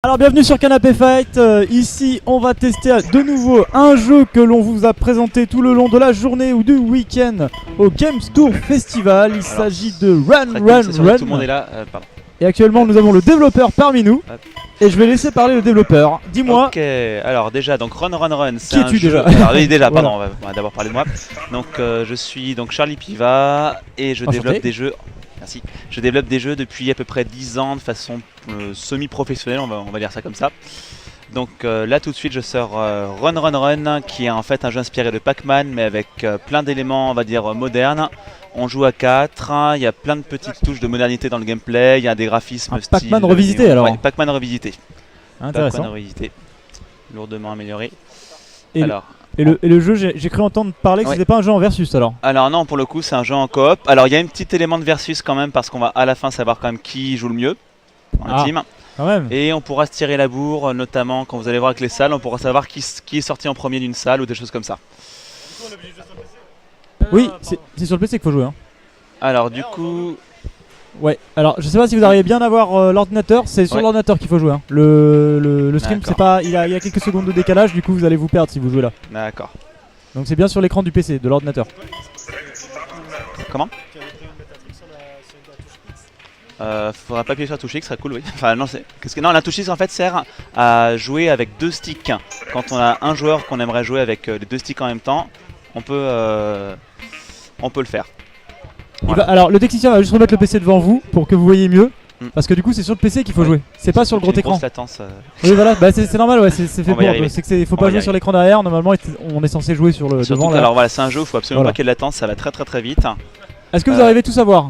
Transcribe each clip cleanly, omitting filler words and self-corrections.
Alors bienvenue sur Canapé Fight, ici on va tester de nouveau un jeu que l'on vous a présenté tout le long de la journée ou du week-end au Games Tour Festival. Il s'agit de Run Run Run. Tout le monde est là, pardon. Et actuellement nous avons le développeur parmi nous. Et je vais laisser parler le développeur. Dis-moi. Ok, alors déjà, donc Run Run Run, c'est qui un es-tu jeu... déjà Alors oui, déjà, Voilà. pardon, on va d'abord parler de moi. Donc je suis donc Charlie Piva et je Enchanté. développe des jeux... Merci. Je développe des jeux depuis à peu près 10 ans de façon semi-professionnelle, on va dire ça comme ça. Donc là tout de suite je sors Run Run Run qui est en fait un jeu inspiré de Pac-Man mais avec plein d'éléments on va dire modernes. On joue à 4, il y a plein de petites touches de modernité dans le gameplay, il y a des graphismes Un style... Pac-Man revisité alors. Ouais, Pac-Man revisité. Intéressant. Pac-Man revisité. Lourdement amélioré. Et, Alors, le jeu, j'ai cru entendre parler que Ouais. c'était pas un jeu en versus alors. alors non, pour le coup c'est un jeu en coop. Alors il y a un petit élément de versus quand même parce qu'on va à la fin savoir quand même qui joue le mieux dans la Ah. team. Quand même. Et on pourra se tirer la bourre, notamment quand vous allez voir avec les salles, on pourra savoir qui est sorti en premier d'une salle ou des choses comme ça. Oui, c'est sur le PC qu'il faut jouer. Hein. Alors du coup, Ouais, alors je sais pas si vous arrivez bien à voir l'ordinateur, c'est sur Ouais. l'ordinateur qu'il faut jouer. Hein. Le stream, D'accord. c'est pas, il y a quelques secondes de décalage, du coup vous allez vous perdre si vous jouez là. d'accord. Donc c'est bien sur l'écran du PC, de l'ordinateur. Comment faudra pas appuyer sur la touche X, ce serait cool, oui. Enfin non, non, la touche X en fait sert à jouer avec deux sticks. Quand on a un joueur qu'on aimerait jouer avec les deux sticks en même temps, on peut le faire. Voilà. Alors le technicien va juste remettre le PC devant vous pour que vous voyez mieux. Mm. Parce que du coup c'est sur le PC qu'il faut jouer, c'est pas sur le gros J'ai une écran. grosse latence, Oui voilà, bah, c'est normal, ouais, c'est fait On va y pour. arriver. C'est que faut On pas va y jouer sur arriver. l'écran derrière, normalement on est censé jouer sur le surtout devant que, là. alors voilà, c'est un jeu où il faut absolument Voilà. pas qu'il y ait de latence, ça va très très très vite. Est-ce que vous arrivez tous à voir?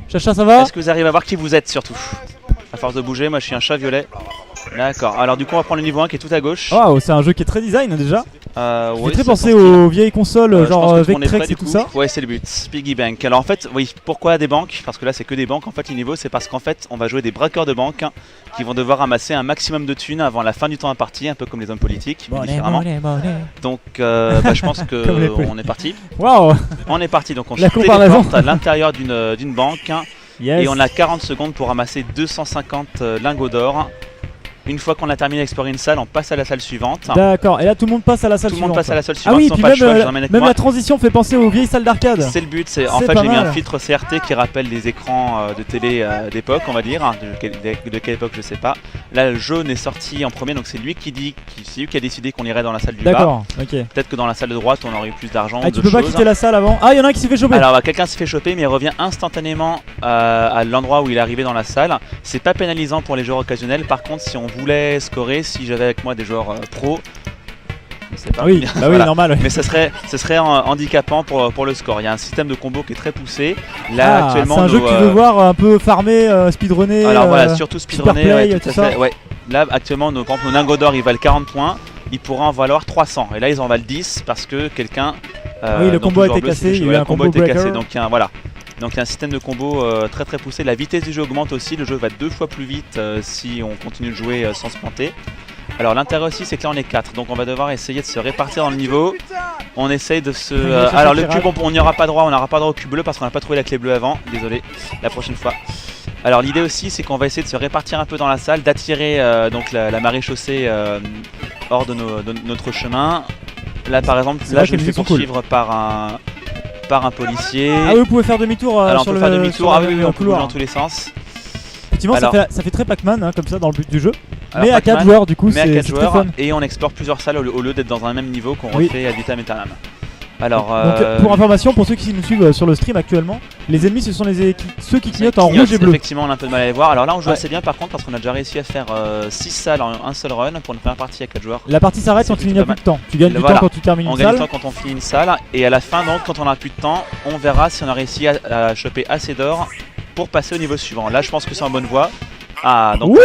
Chacha ça va? Est-ce que vous arrivez à voir qui vous êtes surtout? À force de bouger, moi je suis un chat violet. D'accord, alors du coup on va prendre le niveau 1 qui est tout à gauche. Waouh, c'est un jeu qui est très design déjà. Ouais, J'ai très ça pensé pense qu'il- aux vieilles consoles je pense genre que tout le monde est Vectrex prêt, et du tout coup. ça. Ouais, c'est le but. Piggy Bank. Alors en fait, oui, pourquoi des banques? Parce que là c'est que des banques. En fait, les niveaux, c'est parce qu'en fait, on va jouer des braqueurs de banques qui vont devoir ramasser un maximum de thunes avant la fin du temps imparti, un peu comme les hommes politiques, mais différemment. Donc, je pense Comme les que politiques. on est parti. Waouh. On est parti. Donc on La se comparaison. téléporte à l'intérieur d'une banque Yes. et on a 40 secondes pour ramasser 250 lingots d'or. Une fois qu'on a terminé d'explorer une salle, on passe à la salle suivante. D'accord, et là tout le monde passe à la salle Tout le monde suivante. passe à la salle Ah suivante. oui, Ils ont puis pas le même, choix, je les emmène avec même moi. la transition fait penser aux vieilles salles d'arcade. C'est le but, en C'est fait pas j'ai mis un mal. filtre CRT qui rappelle les écrans de télé d'époque, on va dire, hein, de quelle époque je sais pas. Là le jaune est sorti en premier, donc c'est lui c'est lui qui a décidé qu'on irait dans la salle du bas. D'accord, ok. Peut-être que dans la salle de droite on aurait eu plus d'argent. Ah, tu d'autres peux pas choses. quitter la salle avant. Ah, il y en a un qui s'est fait choper. Alors quelqu'un se fait choper mais il revient instantanément à l'endroit où il est arrivé dans la salle. C'est pas pénalisant pour les joueurs occasionnels, par contre si on voulait scorer, si j'avais avec moi des joueurs pro, c'est pas Ah oui, bah oui, Voilà. normal. Ouais. Mais ce serait handicapant pour le score. Il y a un système de combo qui est très poussé. Là Ah, actuellement c'est un jeu nos, que tu veux voir un peu farmer, speedrunner. alors voilà, surtout speedrunner, Superplay, ouais, tout tout à ça. fait. Ouais. Là actuellement par exemple nos lingots d'or ils valent 40 points, ils pourraient en valoir 300 et là ils en valent 10 parce que quelqu'un Oui, le donc combo a joueur été bleu, cassé, s'est fait il y a eu choper. un Le combo combo a été cassé, breaker. donc voilà. Donc il y a un système de combo très très poussé. La vitesse du jeu augmente aussi, le jeu va 2 fois plus vite si on continue de jouer sans se planter. Alors l'intérêt aussi c'est que là on est 4, donc on va devoir essayer de se répartir dans le niveau. On essaye de se... alors le cube on n'y aura pas droit, on n'aura pas droit au cube bleu parce qu'on n'a pas trouvé la clé bleue avant, désolé, la prochaine fois. Alors l'idée aussi c'est qu'on va essayer de se répartir un peu dans la salle, d'attirer donc la maréchaussée hors de notre chemin. Là par exemple, C'est là vrai je que me les fais musiques sont poursuivre par un policier. Ah oui, vous pouvez faire demi-tour Alors on sur peut le faire demi-tour, sur ah oui, le on peut bouger couloir. dans tous les sens. Effectivement, Alors- ça fait très Pac-Man hein, comme ça dans le but du jeu. Alors, Mais à 4 Pac-Man, joueurs du coup, mais à c'est 4 très joueurs fun. et on explore plusieurs salles au lieu d'être dans un même niveau qu'on Oui. refait ad vitam aeternam. Alors Donc pour information, pour ceux qui nous suivent sur le stream actuellement, les ennemis ce sont ceux qui clignotent en clignote, rouge et bleu. effectivement on a un peu de mal à les voir. Alors là on joue Ouais. assez bien par contre parce qu'on a déjà réussi à faire 6 salles en un seul run pour une première partie à 4 joueurs. La partie s'arrête C'est quand il n'y a plutôt plus de temps. Tu gagnes du Voilà. temps quand tu termines On une gagne du salle. temps quand on finit une salle et à la fin donc quand on n'a plus de temps on verra si on a réussi à choper assez d'or pour passer au niveau suivant. Là je pense que c'est en bonne voie. Ah donc Wouh,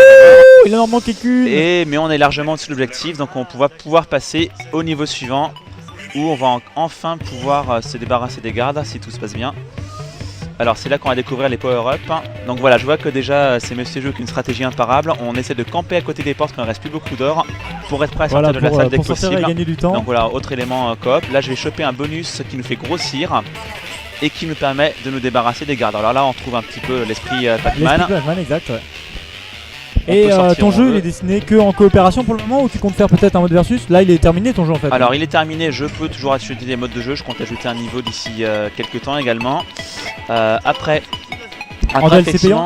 il en manquait qu'une. mais on est largement au-dessus de l'objectif donc on va pouvoir passer au niveau suivant où on va enfin pouvoir se débarrasser des gardes si tout se passe bien. Alors c'est là qu'on va découvrir les power-up. Donc voilà, je vois que déjà c'est Monsieur Jeu qu'une stratégie imparable. On essaie de camper à côté des portes quand il ne reste plus beaucoup d'or pour être prêt à sortir Voilà, de la salle dès que pour sortir et possible. gagner du temps. Donc voilà, autre élément coop. Là je vais choper un bonus qui nous fait grossir et qui nous permet de nous débarrasser des gardes. Alors là on trouve un petit peu l'esprit Pac-Man. L'esprit Pac-Man, exact. Ouais. Et peut sortir ton où on jeu il veut. est destiné que en coopération pour le moment ou tu comptes faire peut-être un mode versus? Là il est terminé ton jeu en fait. Alors il est terminé, je peux toujours ajouter des modes de jeu, je compte ajouter un niveau d'ici quelques temps également. Après En DLC payant? effectivement,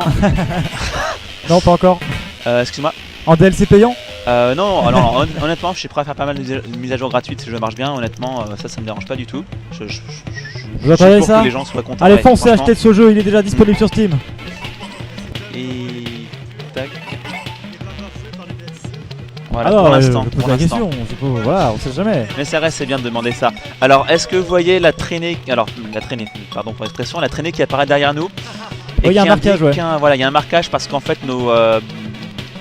Non pas encore. excuse-moi. En DLC payant? Non, alors honnêtement, je suis prêt à faire pas mal de mises à jour gratuites si le jeu marche bien. Honnêtement, ça me dérange pas du tout. Je Vous suis attendez pour ça? que les gens soient contents. Allez ouais, foncez franchement. acheter ce jeu, il est déjà disponible sur Steam. Et tac. Voilà, Alors pour l'instant. je pose pour la l'instant. question, c'est pas- voilà, on sait jamais. Mais c'est vrai, c'est bien de demander ça. Alors, est-ce que vous voyez la traînée, pardon pour l'expression, la traînée qui apparaît derrière nous Ouais, il y a un qui marquage, indique voilà, il y a un marquage parce qu'en fait nos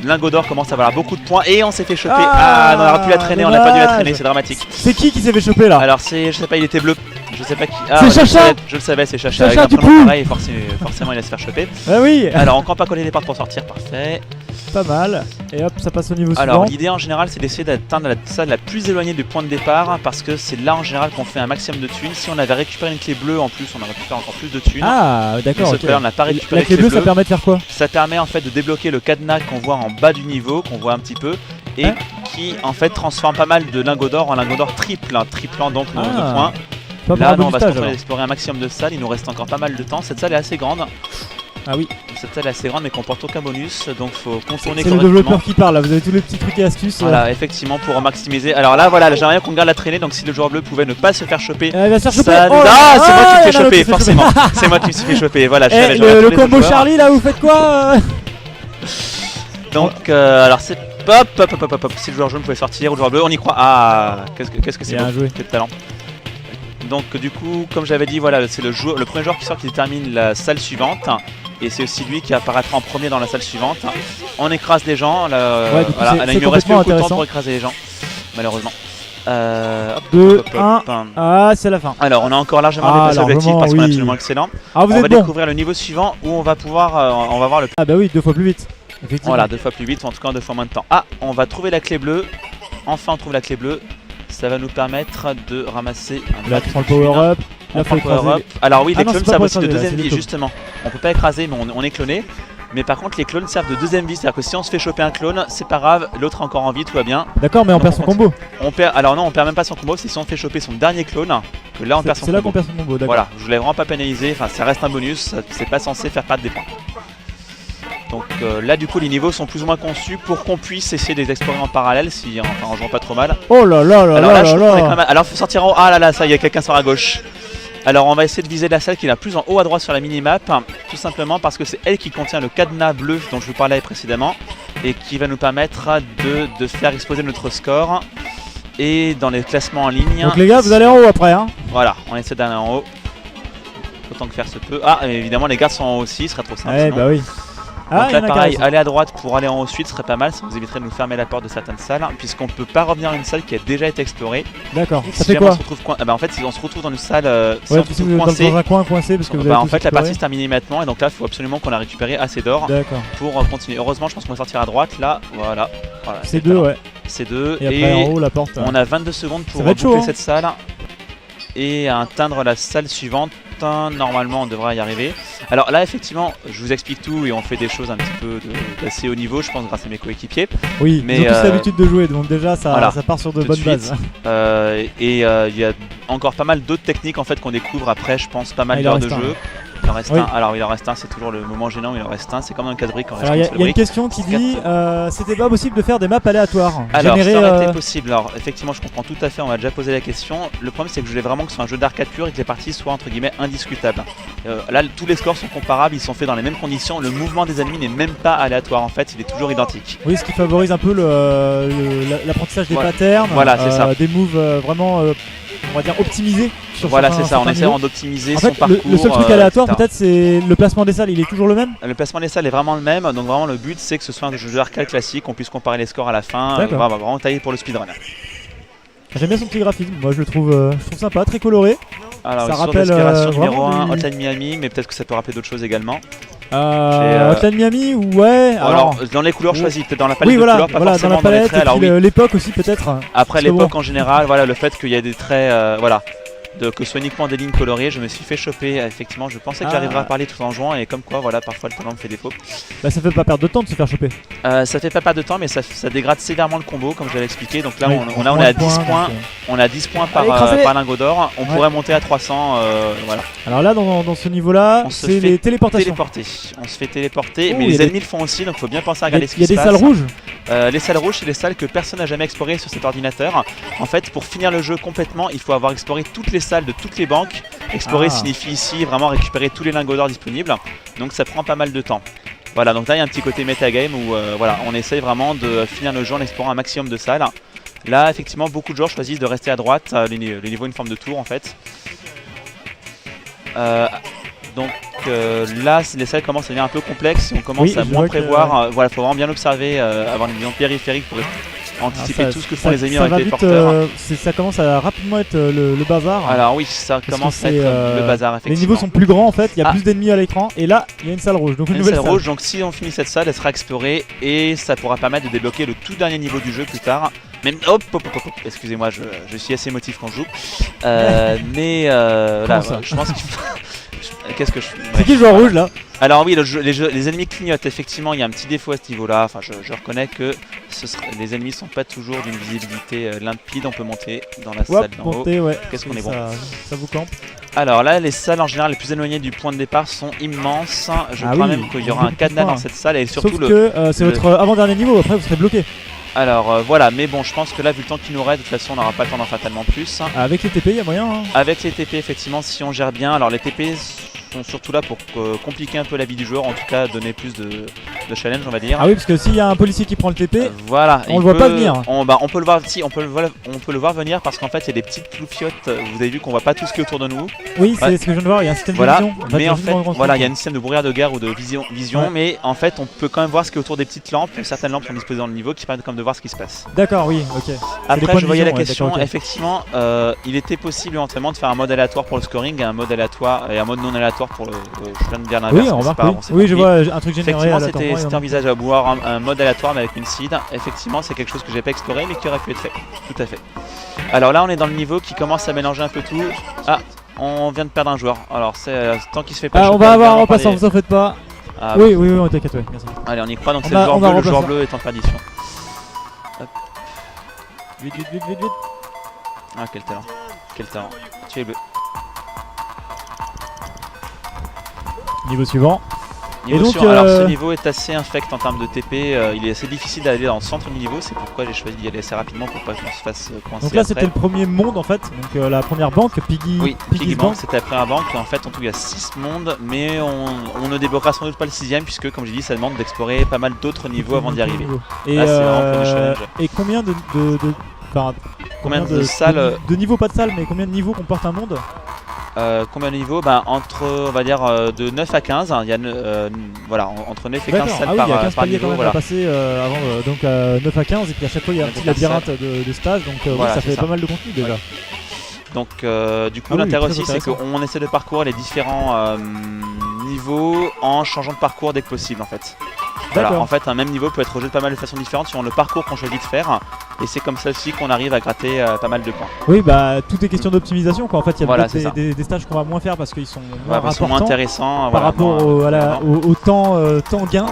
lingots d'or commencent à valoir beaucoup de points et on s'est fait choper. Ah, on aurait pu la traîner, on n'a pas dû la traîner, dommage. c'est dramatique. C'est qui s'est fait choper là? Alors c'est, je sais pas, il était bleu. Je sais pas qui. C'est ouais, Chacha. je le savais, c'est Chacha. Chacha, Avec un du prénom coup. pareil, forcément il va se faire choper. Ah oui. Alors on campe pas coller les portes pour sortir, parfait. Pas mal. Et hop ça passe au niveau Alors suivant. l'idée en général c'est d'essayer d'atteindre la salle la plus éloignée du point de départ parce que c'est là en général qu'on fait un maximum de thunes. Si on avait récupéré une clé bleue en plus, on aurait pu faire encore plus de thunes. Ah Mais d'accord, sauf que là, on n'a pas récupéré La clé bleue ça permet de faire quoi? Ça permet en fait de débloquer le cadenas qu'on voit en bas du niveau, qu'on voit un petit peu, et Hein qui en fait transforme pas mal de lingots d'or en lingots d'or triplant donc le nombre de points. Pas pour Là, un non, on bonus va se stage, concentrer à alors. explorer un maximum de salles, il nous reste encore pas mal de temps. Cette salle est assez grande. Ah oui. Cette salle est assez grande mais comporte aucun bonus, donc faut contourner C'est le correctement. développeur qui parle là, vous avez tous les petits trucs et astuces. Voilà, effectivement, pour maximiser. Alors là, voilà, j'aimerais bien qu'on garde la traînée, donc si le joueur bleu pouvait ne pas se faire choper. Il va se faire choper. Ça nous- Oh là Ah, là, c'est moi qui me il y fais en a un choper, qui se fait forcément. C'est moi qui me suis fait choper. Voilà, je Eh, savais, j'aurais le tous les autres combo joueurs. Charlie là, vous faites quoi? Donc, alors c'est hop, si le joueur jaune pouvait sortir ou le joueur bleu, on y croit. Ah, qu'est-ce que c'est Bien beau, joué. quel talent. Donc du coup, comme j'avais dit, voilà, c'est le premier joueur qui sort qui détermine la salle suivante. Et c'est aussi lui qui apparaîtra en premier dans la salle suivante. On écrase les gens. Là, Ouais, du coup, voilà, c'est il ne reste plus complètement beaucoup de temps intéressant. pour écraser les gens, malheureusement. Hop, 2, hop, hop, 1. hop. Ah, c'est la fin. Alors, on a encore largement Ah, dépassé l'objectif largement, parce qu'on est oui. absolument excellent. Ah, vous On va êtes bon. découvrir le niveau suivant où on va pouvoir, on va voir le. Ah bah oui, 2 fois plus vite. Effectivement. Voilà, 2 fois plus vite, ou en tout cas 2 fois moins de temps. Ah, on va trouver la clé bleue. Enfin, on trouve la clé bleue. Ça va nous permettre de ramasser un Là, max tu prends le de thunes. power up. On Là, prend faut le power écraser. up. Alors oui, Ah les non, clones c'est pas servent pour aussi de écraser, là, deuxième c'est vie, des justement. On peut pas écraser, mais on est cloné. Mais par contre, les clones servent de deuxième vie, c'est-à-dire que si on se fait choper un clone, c'est pas grave, l'autre est encore en vie, tout va bien. D'accord, mais on Donc, perd son combo. On perd, alors non, on perd même pas son combo, c'est si on fait choper son dernier clone, que là on perd son C'est là qu'on combo. perd son combo, d'accord. Voilà, je voulais vraiment pas pénaliser, enfin ça reste un bonus, c'est pas censé faire perdre des points. Donc là du coup les niveaux sont plus ou moins conçus pour qu'on puisse essayer de les explorer en parallèle si enfin, en jouant pas trop mal. Oh là là là Alors là, là je là trouve qu'on est quand là. même. Alors faut sortir en haut. Ah là là, ça y est, quelqu'un sort à gauche. Alors on va essayer de viser la salle qui est la plus en haut à droite sur la minimap, tout simplement parce que c'est elle qui contient le cadenas bleu dont je vous parlais précédemment et qui va nous permettre de faire exploser notre score. Et dans les classements en ligne. Donc les gars, vous allez en haut après, hein. Voilà, on essaie d'aller en haut. Autant que faire se peut. Ah, et évidemment les gardes sont en haut aussi, ce serait trop simple. Ouais, sinon. bah oui. Ah, Donc il y en là a pareil, qui aller à droite pour aller en haut suite serait pas mal, ça nous éviterait de nous fermer la porte de certaines salles, puisqu'on peut pas revenir à une salle qui a déjà été explorée. D'accord. Ça Si fait jamais quoi? on se retrouve en fait si on se retrouve dans une salle, si Ouais, on se si vous retrouve êtes coincé, dans un coin coincé parce que vous avez en tout fait la exploré. partie se termine immédiatement et donc là il faut absolument qu'on a récupéré assez d'or D'accord. pour continuer. Heureusement je pense qu'on va sortir à droite là, voilà. C'est 2, ouais. C'est 2 Et après en haut, la porte. on a 22 secondes Ça pour va être chaud, boucler hein. cette salle et atteindre la salle suivante. Normalement on devrait y arriver. Alors là effectivement je vous explique tout et on fait des choses un petit peu d'assez haut niveau je pense grâce à mes coéquipiers. Oui, mais, ils ont tous l'habitude de jouer, donc déjà ça, voilà, ça part sur de tout de bonnes suite. bases. Et il y a encore pas mal d'autres techniques en fait qu'on découvre après je pense pas mal Ah, il en d'heures de reste un. jeu. Il en reste Oui. un. Alors il en reste un, c'est toujours le moment gênant, il en reste un, c'est comme dans le casse-brique quand Alors il y, a reste une question qui dit c'était pas possible de faire des maps aléatoires. Alors Générer, ça aurait été possible, alors effectivement je comprends tout à fait, on m'a déjà posé la question. Le problème c'est que je voulais vraiment que ce soit un jeu d'arcade pur et que les parties soient entre guillemets indiscutables. Là tous les scores sont comparables, ils sont faits dans les mêmes conditions, le mouvement des ennemis n'est même pas aléatoire en fait, il est toujours identique. Oui, ce qui favorise un peu l'apprentissage des Voilà. patterns, Voilà, c'est ça. des moves vraiment, on va dire, optimisés. Sur Voilà certains- c'est ça, on certains essaie niveaux. d'optimiser En son fait, parcours. le seul truc aléatoire etc. peut-être c'est le placement des salles, il est toujours le même. Le placement des salles est vraiment le même, donc vraiment le but c'est que ce soit un jeu d'arcade classique, qu'on puisse comparer les scores à la fin, D'accord. vraiment taillé pour le speedrun. J'aime bien son petit graphisme, moi je le trouve sympa, très coloré. Alors, Ça sur rappelle, d'inspiration numéro vraiment 1, du- Hotline Miami, mais peut-être que ça peut rappeler d'autres choses également. Hotline Miami, ouais. Alors, dans les couleurs choisies, peut-être dans la palette oui, de voilà, couleurs, pas voilà, dans forcément la palette, les traits. et Alors puis oui, l'époque aussi peut-être. après parce que l'époque bon. en général, voilà, le fait qu'il y a des traits, voilà. que ce soit uniquement des lignes colorées. Je me suis fait choper, effectivement, je pensais que j'arriverais à parler tout en jouant et comme quoi, voilà, parfois le talent me fait défaut. Bah ça fait pas perdre de temps de se faire choper. Ça fait pas perdre de temps, mais ça dégrade sévèrement le combo, comme j'avais expliqué. Donc là, Oui, on est à 10 points. donc, On a 10 points par, écrasé. par lingot d'or. On pourrait monter à 300, voilà. Alors là, dans ce niveau-là, On se c'est fait les téléportations. Téléporter. On se fait téléporter, Oh, mais il y les a ennemis le font aussi, donc faut bien penser à regarder ce Il y qui a se des passe. salles rouges. Les salles rouges, c'est les salles que personne n'a jamais explorées sur cet ordinateur. En fait, pour finir le jeu complètement, il faut avoir exploré toutes les salles de toutes les banques. Explorer signifie ici vraiment récupérer tous les lingots d'or disponibles, donc ça prend pas mal de temps. Voilà, donc là il y a un petit côté metagame où voilà, on essaye vraiment de finir le jeu en explorant un maximum de salles. Là, effectivement, beaucoup de joueurs choisissent de rester à droite, les niveaux une forme de tour en fait. Donc là, les salles commencent à devenir un peu complexes, on commence à moins prévoir. Voilà, faut vraiment bien observer, avoir une vision périphérique pour anticiper tout ce que font les ennemis avec les porteurs. Ça commence à rapidement être le bazar. Alors oui, ça commence à être le bazar, effectivement. Les niveaux sont plus grands en fait, il y a plus d'ennemis à l'écran et là il y a une salle rouge, donc une nouvelle salle rouge. Donc si on finit cette salle, elle sera explorée et ça pourra permettre de débloquer le tout dernier niveau du jeu plus tard. Même hop, excusez-moi, je suis assez émotif quand je joue. Mais là, je pense qu'il faut... Qu'est-ce que je fais? C'est qui le joueur rouge là? Alors oui, les ennemis clignotent, effectivement, il y a un petit défaut à ce niveau-là. Enfin, je reconnais que les ennemis sont pas toujours d'une visibilité limpide. On peut monter dans la salle d'en haut. Qu'est-ce qu'on est bon. Ça vous campe. Alors là, les salles en général les plus éloignées du point de départ sont immenses. Je crois même qu'il y aura un cadenas dans cette salle et surtout sauf que c'est votre avant-dernier niveau, après vous serez bloqué. Alors voilà, mais bon, je pense que là, vu le temps qu'il nous reste, de toute façon, on n'aura pas le temps d'en faire tellement plus. Avec les TP, il y a moyen. Hein. Avec les TP, effectivement, si on gère bien. Alors les TP sont surtout là pour compliquer un peu la vie du joueur, en tout cas donner plus de challenge, on va dire. Ah oui, parce que s'il y a un policier qui prend le TP, voilà, on le voit pas venir. On peut le voir, si, on peut le voir venir parce qu'en fait, il y a des petites ploufiottes. Vous avez vu qu'on voit pas tout ce qui est autour de nous. Oui, c'est ce que je viens de voir. Il y a un système de vision. Mais en fait, voilà, il y a un système de brouillard de guerre ou de vision, mais en fait, on peut quand même voir ce qui est autour des petites lampes. Certaines lampes sont disposées dans le niveau qui permettent quand même de voir ce qui se passe. D'accord, oui, ok. Après, je voyais la question. Effectivement, il était possible éventuellement de faire un mode aléatoire pour le scoring, un mode aléatoire et un mode non aléatoire pour le. Je viens de dire l'inverse. Oui, on remarque. Oui, je vois un truc généré. Effectivement, c'était envisageable de voir un mode aléatoire mais avec une seed. Effectivement, c'est quelque chose que j'ai pas exploré mais qui aurait pu être fait. Tout à fait. Alors là, on est dans le niveau qui commence à mélanger un peu tout. Ah, on vient de perdre un joueur. Alors, c'est tant qu'il se fait pas. Ah, on va avoir un remplaçant, vous en faites pas. Oui, t'inquiète, merci. Allez, on y croit. Donc c'est le joueur bleu est en perdition. Vite. Ah, quel talent. Quel talent. Tu es bleu. Niveau suivant. Alors ce niveau est assez infect en termes de TP, il est assez difficile d'aller dans le centre du niveau, c'est pourquoi j'ai choisi d'y aller assez rapidement pour pas qu'on se fasse coincer. Donc là c'était le premier monde en fait, donc la première banque, Piggy Bank, c'était la première banque et en fait en tout il y a 6 mondes, mais on ne débloquera sans doute pas le 6ème puisque comme j'ai dit ça demande d'explorer pas mal d'autres niveaux avant d'y arriver. Et, et combien de salles de niveaux, pas de salles, mais combien de niveaux comporte un monde? Combien de niveaux? Entre, on va dire, de 9 à 15. Il y a voilà, entre 9 et 15 salles par niveau. Voilà. Passer avant, donc 9 à 15, et puis à chaque fois il y a un petit labyrinthe de stage, donc voilà, ça fait pas mal de contenu déjà. Donc du coup l'intérêt aussi c'est qu'on essaie de parcourir les différents niveaux en changeant de parcours dès que possible en fait. Voilà, en fait un même niveau peut être rejoué de pas mal de façons différentes sur le parcours qu'on choisit de faire et c'est comme ça aussi qu'on arrive à gratter pas mal de points. Oui bah tout est question d'optimisation quoi, en fait il y a des stages qu'on va moins faire parce qu'ils sont moins intéressants par rapport au temps gain.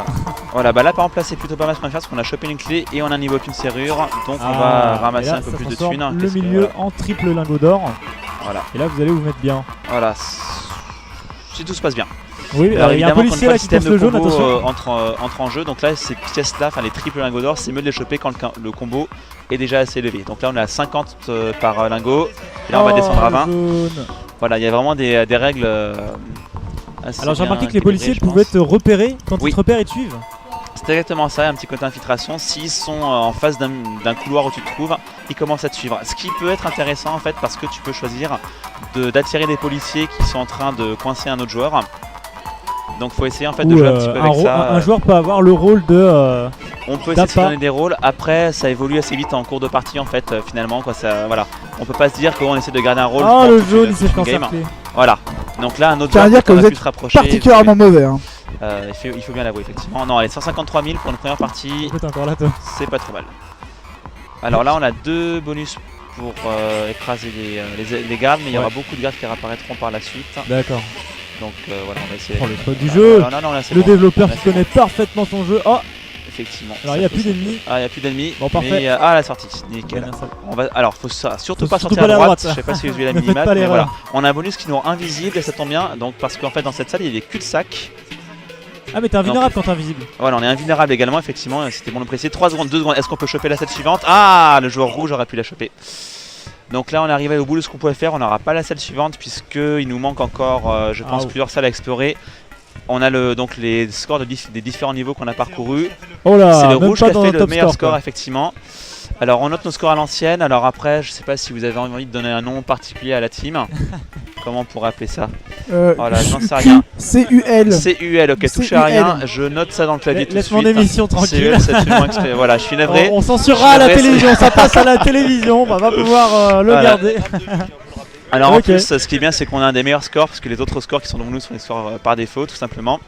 Voilà bah là par exemple là c'est plutôt pas mal ce qu'on va faire parce qu'on a chopé une clé et on a un niveau qu'une serrure donc on va ramasser un peu plus de thunes. Le milieu en triple lingot d'or. Voilà. Et là vous allez vous mettre bien. Voilà. Si tout se passe bien. Oui, alors il y a un policier là qui pousse le jaune, attention. Entre en jeu, donc là ces pièces là, enfin les triples lingots d'or, c'est mieux de les choper quand le combo est déjà assez élevé. Donc là on est à 50 par lingot, et là on va descendre à 20. Voilà, il y a vraiment des règles assez. Alors j'ai remarqué que les policiers pouvaient te repérer, quand ils te repèrent ils te suivent. C'est exactement ça, un petit côté infiltration. S'ils sont en face d'un couloir où tu te trouves, ils commencent à te suivre. Ce qui peut être intéressant en fait parce que tu peux choisir d'attirer des policiers qui sont en train de coincer un autre joueur. Donc faut essayer en fait de jouer un petit peu avec ça. Un joueur peut avoir le rôle de. On peut essayer de se donner des rôles. Après ça évolue assez vite en cours de partie en fait finalement quoi. Ça, voilà. On peut pas se dire qu'on essaie de garder un rôle. Oh le jaune il s'est fait encercler. Voilà. Donc là un autre joueur dire que vous pu se rapprocher. Particulièrement mauvais. Hein. Il faut bien l'avouer effectivement. Non allez 153 000 pour une première partie. Encore là, c'est pas trop mal. Alors là on a deux bonus pour écraser les gardes, mais il y aura beaucoup de gardes qui réapparaîtront par la suite. D'accord. Donc voilà, on va essayer. Oh, le spot du jeu. Non, là, le développeur qui c'est connaît parfaitement son jeu. Oh, effectivement. alors il n'y a plus d'ennemis. Ah, il n'y a plus d'ennemis. Bon, parfait. Mais, la sortie, nickel. Alors, surtout pas sortir à droite. Je sais pas si vous avez la minimap, mais voilà. On a un bonus qui nous rend invisible et ça tombe bien. Donc, parce qu'en fait, dans cette salle, il y a des cul-de-sac. Ah, mais t'es invulnérable quand t'es invisible. Voilà, on est invulnérable également, effectivement. C'était bon de le préciser. 3 secondes, 2 secondes. Est-ce qu'on peut choper la salle suivante? Ah, le joueur rouge aurait pu la choper. Donc là, on est arrivé au bout de ce qu'on pouvait faire. On n'aura pas la salle suivante, puisqu'il nous manque encore, je pense, plusieurs salles à explorer. On a donc les scores des différents niveaux qu'on a parcourus. Oh là, c'est le rouge qui a fait le meilleur score, quoi. Effectivement. Alors on note nos scores à l'ancienne. Alors après, je sais pas si vous avez envie de donner un nom particulier à la team. Comment on pourrait appeler ça? Voilà, j'en sais rien. CUL. CUL, ok, touchez à rien. Je note ça dans le clavier tout de suite. Laisse mon émission tranquille. Voilà, je suis navré. On censurera à la télévision, ça passe à la télévision, on va pas pouvoir le garder. Alors en plus, ce qui est bien, c'est qu'on a un des meilleurs scores, parce que les autres scores qui sont devant nous sont des scores par défaut, tout simplement.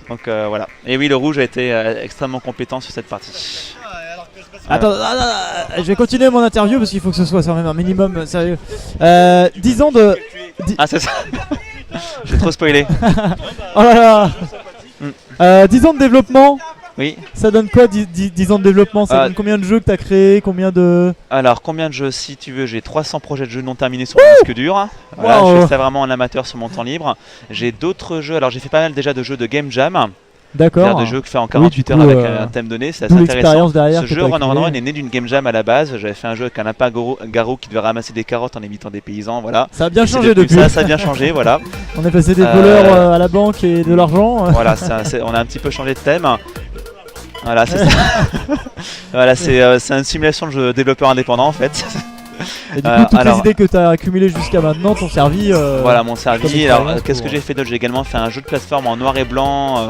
Donc voilà. Et oui, le rouge a été extrêmement compétent sur cette partie. Attends, je vais continuer mon interview parce qu'il faut que ce soit quand même un minimum sérieux. 10 ans de... Ah, c'est ça. J'ai trop spoilé. Oh là là. 10 ans de développement. Oui. Ça donne quoi 10 ans de développement? Ça donne combien de jeux que tu as créé? Combien de... Alors combien de jeux? Si tu veux, j'ai 300 projets de jeux non terminés sur mon disque dur. Voilà, je fais ça vraiment en amateur sur mon temps libre. J'ai d'autres jeux, alors j'ai fait pas mal déjà de jeux de Game Jam. D'accord. Des jeux faits en 48 heures avec un thème donné, c'est assez intéressant. Ce jeu Run est né d'une Game Jam à la base. J'avais fait un jeu avec un lapin garou qui devait ramasser des carottes en imitant des paysans, voilà. Ça a bien changé depuis. Ça a bien changé, voilà. On est passé des voleurs à la banque et de l'argent. Voilà, on a un petit peu changé de thème. Voilà, c'est ça. Voilà, c'est une simulation de jeu développeur indépendant en fait. Et du coup, toutes les idées que tu as accumulées jusqu'à maintenant t'ont servi. Voilà, m'ont servi. Alors, qu'est-ce que j'ai fait d'autre? J'ai également fait un jeu de plateforme en noir et blanc,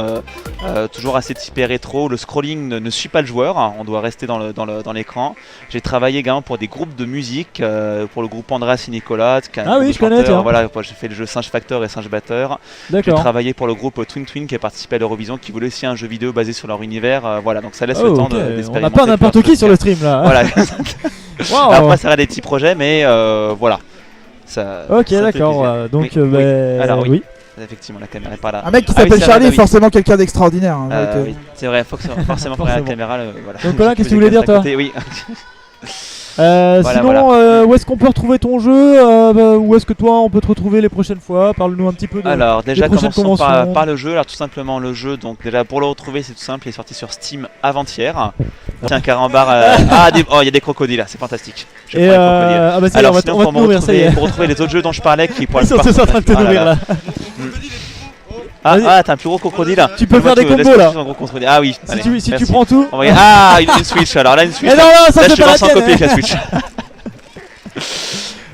toujours assez typé rétro. Le scrolling ne suit pas le joueur, hein, on doit rester dans l'écran. J'ai travaillé également pour des groupes de musique, pour le groupe Andras et Nicolas. Ah oui, je connais. Voilà, j'ai fait le jeu Singe Factor et Singe Batteur. J'ai travaillé pour le groupe Twin Twin qui a participé à l'Eurovision, qui voulait aussi un jeu vidéo basé sur leur univers. Voilà, donc ça laisse le temps d'expérimenter. On n'a pas n'importe qui sur le stream là. Voilà. Wow. Après ça reste des petits projets mais voilà. Ok, d'accord. Donc oui. Alors oui. Effectivement la caméra est pas là. Un mec qui s'appelle Charlie est forcément quelqu'un d'extraordinaire. Oui, c'est vrai, forcément pour la caméra. Voilà. Donc voilà, qu'est-ce que tu voulais dire toi? Oui. Sinon, où est-ce qu'on peut retrouver ton jeu? Où est-ce que toi on peut te retrouver les prochaines fois? Parle-nous un petit peu de. Alors déjà commençons par le jeu. Alors tout simplement le jeu, donc déjà pour le retrouver c'est tout simple, il est sorti sur Steam avant-hier. Tiens, carambar. Il y a des crocodiles là, c'est fantastique. Et bah ça, alors on va te nourrir, ça y est. Pour retrouver les autres jeux dont je parlais qui pourraient Ils sont tous en train de te nourrir là. T'as un plus gros crocodile. Tu peux faire des combos là. Ah oui. Si tu prends tout. Une Switch. Alors là une Switch. Non, ça c'est pas la tienne. Copier avec la Switch.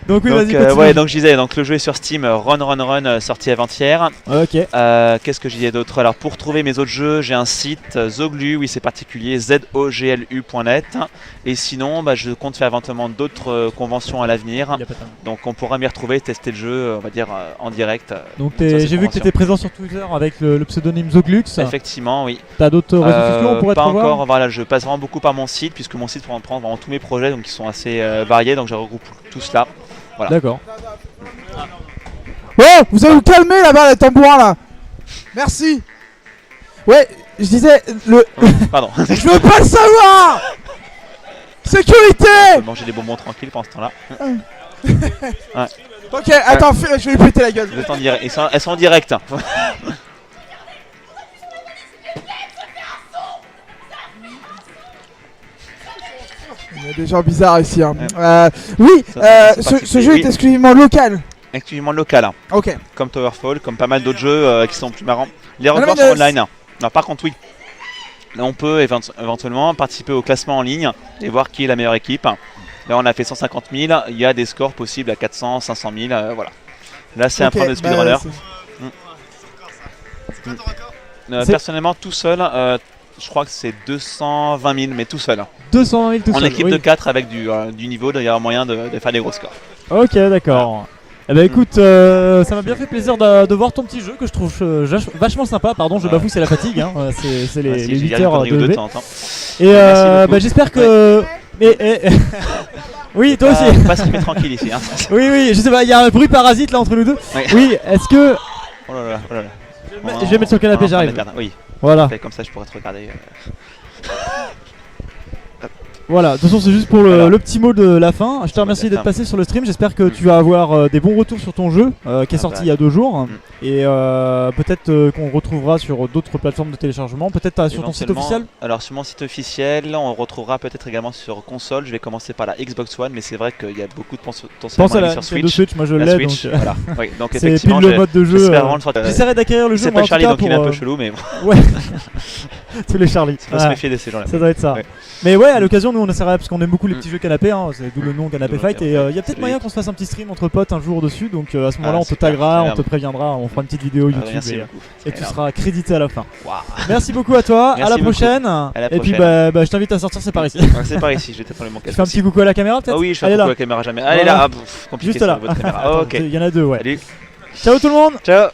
Donc oui, vas-y. Donc je disais, donc le jeu est sur Steam, Run, sorti avant-hier. Ok. Qu'est-ce que je disais d'autre? Alors pour trouver mes autres jeux, j'ai un site Zoglu, oui c'est particulier, zoglu.net. Et sinon, je compte faire éventuellement d'autres conventions à l'avenir. Donc on pourra m'y retrouver, tester le jeu, on va dire en direct. Donc j'ai vu que tu étais présent sur Twitter avec le pseudonyme Zoglux. Effectivement, oui. T'as d'autres réseaux sociaux pour être Pas encore, voilà, je passe vraiment beaucoup par mon site, puisque mon site prend vraiment tous mes projets, donc ils sont assez variés, donc je regroupe tout cela. Voilà. D'accord. Oh, vous allez vous calmer là-bas, les tambourins là. Merci. Ouais, je disais Pardon. Je veux pas le savoir. Sécurité. Je vais manger des bonbons tranquilles pendant ce temps-là. Ouais. Ok, attends, je vais lui péter la gueule. Elles sont en direct. Il y a des gens bizarres ici. Hein. Oui, ce jeu est exclusivement local. Exclusivement local. Ok. Comme Towerfall, comme pas mal d'autres jeux qui sont plus marrants. Les records sont online. Non, par contre, oui. Là, on peut éventuellement participer au classement en ligne et voir qui est la meilleure équipe. Là, on a fait 150 000. Il y a des scores possibles à 400, 500 000. Voilà. Là, c'est un problème de speedrunner. Personnellement, tout seul. Je crois que c'est 220 000, mais tout seul. 220 000 tout seul. En équipe de 4 avec du niveau, il y a moyen de faire des gros scores. Ok, d'accord. Eh ben écoute, ça m'a bien fait plaisir de voir ton petit jeu que je trouve vachement sympa. Pardon, je bafoue, c'est la fatigue. Hein. C'est les 8 heures de lever. Et j'espère que. Oui, toi aussi. Pas ce qui met tranquille ici. Hein. Oui, oui, je sais pas, il y a un bruit parasite là entre nous deux. Ouais. Oui, est-ce que. Oh là là, oh là là. Je vais mettre sur le canapé, j'arrive. Oui, Voilà. comme ça je pourrais te regarder. Voilà, de toute façon c'est juste pour le petit mot de la fin. Je te remercie d'être passé sur le stream. J'espère que tu vas avoir des bons retours sur ton jeu qui est sorti il y a 2 jours. Et peut-être qu'on retrouvera sur d'autres plateformes de téléchargement. Peut-être sur ton site officiel. Alors sur mon site officiel, on retrouvera peut-être également sur console. Je vais commencer par la Xbox One, mais c'est vrai qu'il y a beaucoup de potentiellement sur Switch. Moi je l'ai donc. Voilà. Oui, donc c'est effectivement, pile le mode de jeu. J'essaierai d'acquérir le jeu. C'est pas Charlie donc il est un peu chelou, mais bon. Ouais. Tous les Charlie. Faut se méfier de ces gens-là. Ça doit être ça. Mais ouais, à l'occasion, nous on essaiera parce qu'on aime beaucoup les petits jeux canapés, hein, c'est d'où le nom Canapé Fight. Et il y a peut-être moyen qu'on se fasse un petit stream entre potes un jour dessus. Donc à ce moment-là, on te taguera, on te préviendra, on fera une petite vidéo YouTube et tu seras crédité à la fin. Merci beaucoup à toi, à la prochaine. Et puis je t'invite à sortir, c'est par ici. C'est par ici, je vais t'attendre mon casque. Tu fais un petit coucou à la caméra peut-être? Oui, je fais un coucou à la caméra jamais. Allez là, compliqué. Juste là. Ok. Il y en a 2, ouais. Salut. Ciao tout le monde. Ciao.